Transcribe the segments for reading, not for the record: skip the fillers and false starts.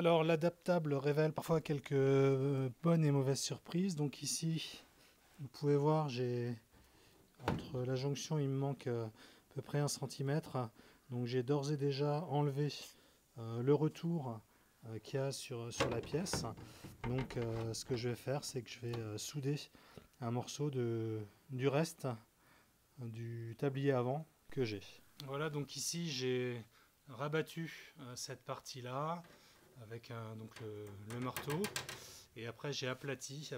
Alors l'adaptable révèle parfois quelques bonnes et mauvaises surprises. Donc ici, vous pouvez voir, j'ai entre la jonction, il me manque à peu près 1 cm. Donc j'ai d'ores et déjà enlevé le retour qu'il y a sur la pièce. Donc ce que je vais faire, c'est que je vais souder un morceau du reste du tablier avant que j'ai. Voilà, donc ici j'ai rabattu cette partie-là avec donc le marteau, et après j'ai aplani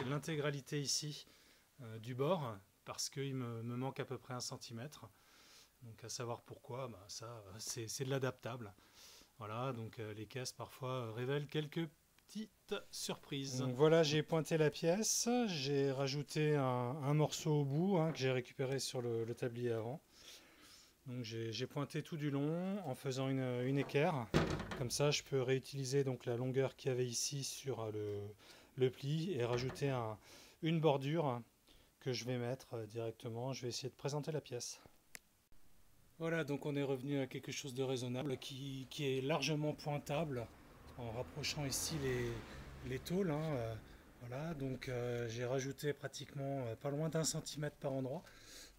l'intégralité ici du bord, parce qu'il me manque à peu près 1 cm. Donc à savoir pourquoi, bah, ça c'est de l'adaptable. Voilà, donc les caisses parfois révèlent quelques petites surprises. Donc voilà, j'ai pointé la pièce, j'ai rajouté un morceau au bout que j'ai récupéré sur le tablier avant. Donc j'ai pointé tout du long en faisant une équerre. Comme ça, je peux réutiliser donc la longueur qu'il y avait ici sur le pli et rajouter une bordure que je vais mettre directement. Je vais essayer de présenter la pièce. Voilà, donc on est revenu à quelque chose de raisonnable qui est largement pointable en rapprochant ici les tôles. Voilà, donc j'ai rajouté pratiquement pas loin d'1 centimètre par endroit.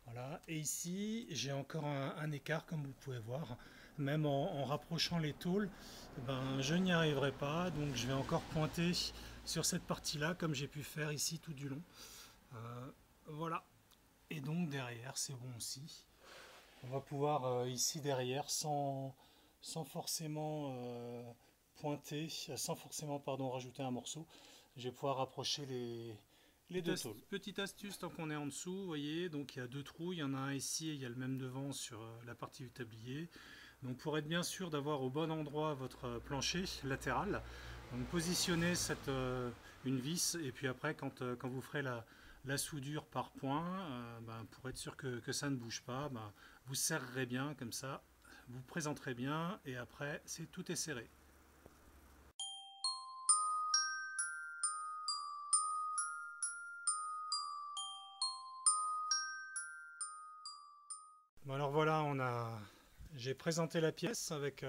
Voilà, et ici j'ai encore un écart, comme vous pouvez voir. Même en rapprochant les tôles, ben, je n'y arriverai pas, donc je vais encore pointer sur cette partie-là comme j'ai pu faire ici tout du long. Voilà, et donc derrière c'est bon aussi. On va pouvoir ici derrière sans forcément pointer, sans forcément rajouter un morceau, je vais pouvoir rapprocher les deux tôles. Petite astuce tant qu'on est en dessous, vous voyez, donc il y a 2 trous, il y en a un ici et il y a le même devant sur la partie du tablier. Donc pour être bien sûr d'avoir au bon endroit votre plancher latéral, donc positionnez une vis, et puis après quand vous ferez la soudure par point, ben, pour être sûr que ça ne bouge pas, ben, vous serrerez bien comme ça, vous présenterez bien, et après tout est serré. Bon alors voilà, j'ai présenté la pièce avec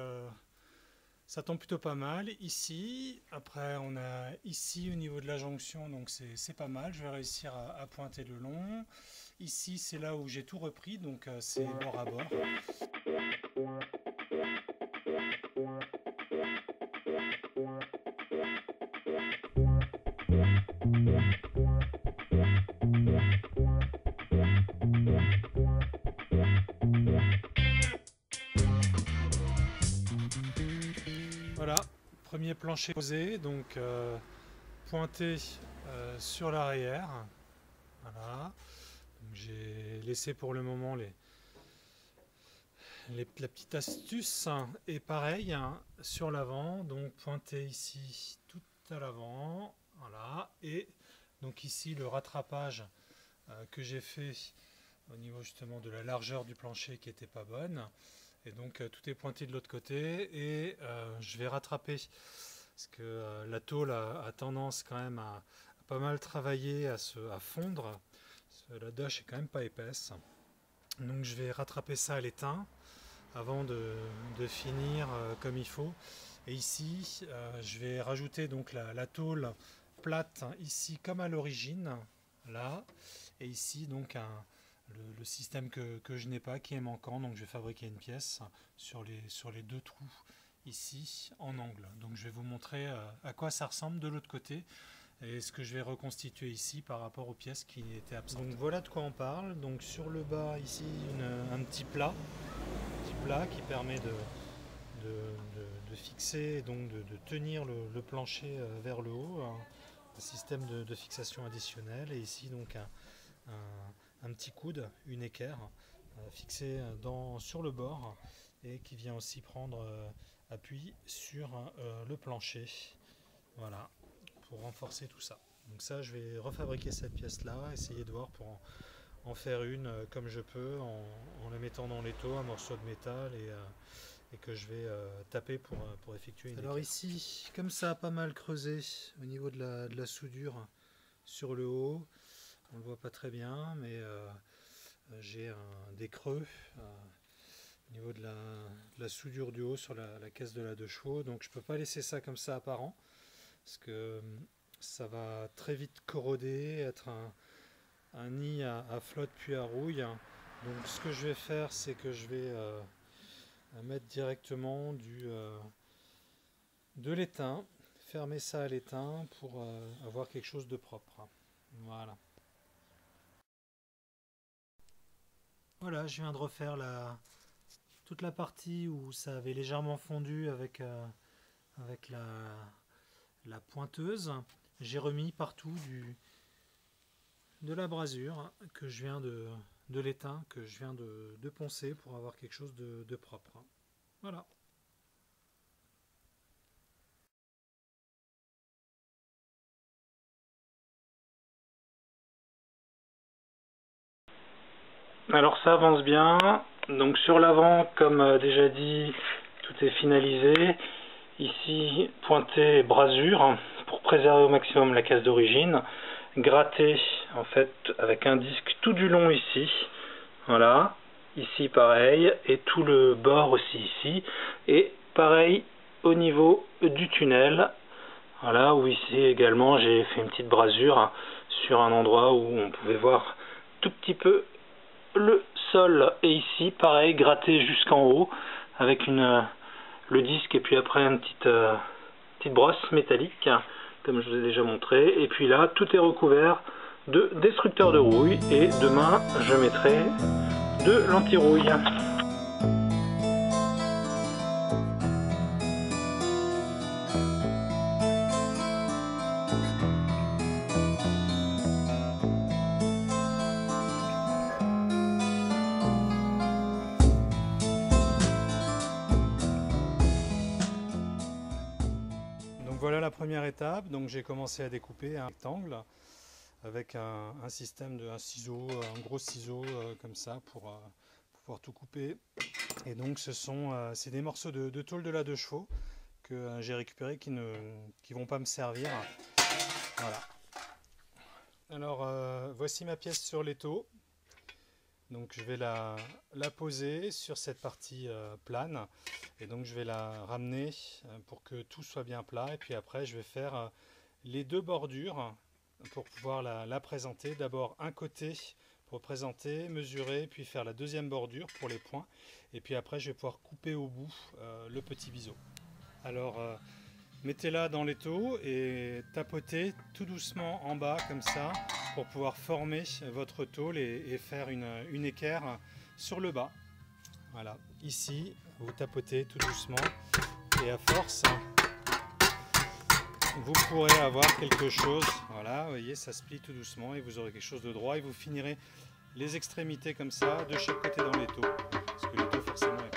ça tombe plutôt pas mal ici. Après on a ici au niveau de la jonction, donc c'est pas mal, je vais réussir à pointer le long. Ici c'est là où j'ai tout repris, donc c'est bord à bord. Voilà, premier plancher posé, donc pointé sur l'arrière. Voilà, j'ai laissé pour le moment la petite astuce, et pareil sur l'avant, donc pointé ici tout à l'avant. Voilà, et donc ici le rattrapage que j'ai fait au niveau justement de la largeur du plancher qui n'était pas bonne, et donc tout est pointé de l'autre côté, et je vais rattraper parce que la tôle a tendance quand même à pas mal travailler, à fondre. La dash est quand même pas épaisse, donc je vais rattraper ça à l'étain avant de finir comme il faut. Et ici je vais rajouter donc la tôle plate ici comme à l'origine là, et ici donc le système que je n'ai pas, qui est manquant, donc je vais fabriquer une pièce sur les 2 trous ici en angle. Donc je vais vous montrer à quoi ça ressemble de l'autre côté et ce que je vais reconstituer ici par rapport aux pièces qui étaient absentes. Donc voilà de quoi on parle. Donc sur le bas ici un petit plat qui permet de fixer, donc de tenir le plancher vers le haut, un système de fixation additionnel, et ici donc un petit coude, une équerre fixée sur le bord, et qui vient aussi prendre appui sur le plancher. Voilà, pour renforcer tout ça. Donc ça, je vais refabriquer cette pièce là, essayer de voir pour en faire une comme je peux, en la mettant dans l'étau, un morceau de métal, et que je vais taper pour effectuer une équerre. Alors ici, comme ça a pas mal creusé au niveau de la soudure sur le haut, on le voit pas très bien, mais j'ai des creux, au niveau de la soudure du haut sur la caisse de la 2 chevaux. Donc je ne peux pas laisser ça comme ça apparent, parce que ça va très vite corroder, être un nid à flotte puis à rouille. Donc ce que je vais faire, c'est que je vais mettre directement de l'étain, fermer ça à l'étain pour avoir quelque chose de propre. Voilà. Voilà, je viens de refaire toute la partie où ça avait légèrement fondu avec la pointeuse. J'ai remis partout de la brasure que je viens de l'étain que je viens de poncer pour avoir quelque chose de propre. Voilà. Alors ça avance bien. Donc sur l'avant, comme déjà dit, tout est finalisé. Ici, pointé brasure pour préserver au maximum la casse d'origine. Gratté en fait avec un disque tout du long ici. Voilà. Ici pareil. Et tout le bord aussi ici. Et pareil au niveau du tunnel. Voilà, où ici également j'ai fait une petite brasure sur un endroit où on pouvait voir tout petit peu le sol. Et ici pareil, gratté jusqu'en haut avec le disque et puis après une petite brosse métallique comme je vous ai déjà montré. Et puis là tout est recouvert de destructeur de rouille et demain je mettrai de l'anti-rouille. Voilà la première étape. Donc j'ai commencé à découper un rectangle avec un système de ciseau, un gros ciseau comme ça pour pouvoir tout couper. Et donc c'est des morceaux de tôle de la 2 chevaux que j'ai récupérés qui vont pas me servir. Voilà. Alors voici ma pièce sur l'étau. Donc je vais la poser sur cette partie plane et donc je vais la ramener pour que tout soit bien plat, et puis après je vais faire les 2 bordures pour pouvoir la présenter. D'abord un côté pour présenter, mesurer, puis faire la deuxième bordure pour les points, et puis après je vais pouvoir couper au bout le petit biseau. Alors mettez-la dans l'étau et tapotez tout doucement en bas comme ça pour pouvoir former votre tôle et faire une équerre sur le bas. Voilà, ici vous tapotez tout doucement et à force vous pourrez avoir quelque chose. Voilà, vous voyez, ça se plie tout doucement et vous aurez quelque chose de droit et vous finirez les extrémités comme ça de chaque côté dans l'étau, parce que l'étau forcément est